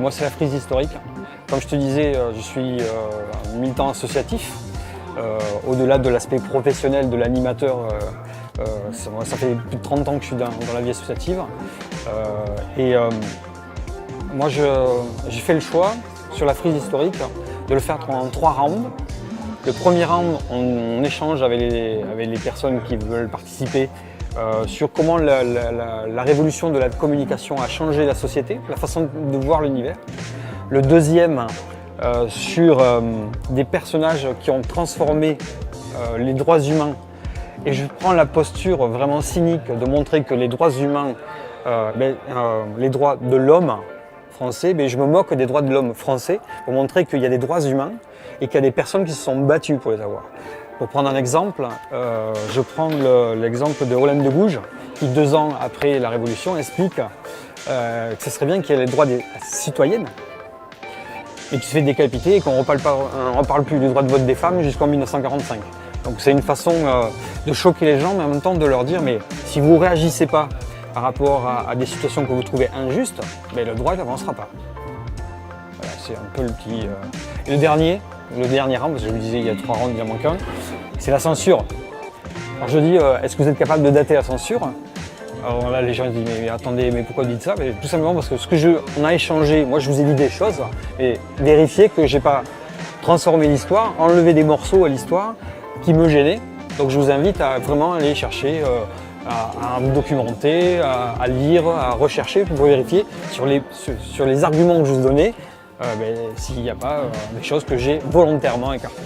Moi, c'est la frise historique. Comme je te disais, je suis militant associatif. Au-delà de l'aspect professionnel de l'animateur, ça fait plus de 30 ans que je suis dans la vie associative. Moi, j'ai fait le choix sur la frise historique de le faire en 3 rounds. Le premier round, on échange avec les personnes qui veulent participer sur comment la révolution de la communication a changé la société, la façon de voir l'univers. Le deuxième, sur des personnages qui ont transformé les droits humains. Et je prends la posture vraiment cynique de montrer que les droits humains, les droits de l'homme français, je me moque des droits de l'homme français pour montrer qu'il y a des droits humains et qu'il y a des personnes qui se sont battues pour les avoir. Pour prendre un exemple, je prends l'exemple de Olympe de Gouges qui 2 ans après la Révolution explique que ce serait bien qu'il y ait les droits des citoyennes et qui se fait décapiter et qu'on ne reparle plus du droit de vote des femmes jusqu'en 1945. Donc c'est une façon de choquer les gens, mais en même temps de leur dire mais si vous ne réagissez pas par rapport à des situations que vous trouvez injustes, le droit n'avancera pas. Voilà, c'est un peu le petit... Et le dernier round, parce que je vous disais il y a 3 rounds, il en manque un, c'est la censure. Alors je dis, est-ce que vous êtes capable de dater la censure? Alors là les gens disent mais attendez, mais pourquoi vous dites ça? Tout simplement parce que on a échangé, moi je vous ai dit des choses, et vérifier que je n'ai pas transformé l'histoire, enlevé des morceaux à l'histoire qui me gênaient. Donc je vous invite à vraiment aller chercher, à vous documenter, à lire, à rechercher pour vérifier sur les arguments que je vous donnais, s'il n'y a pas des choses que j'ai volontairement écartées.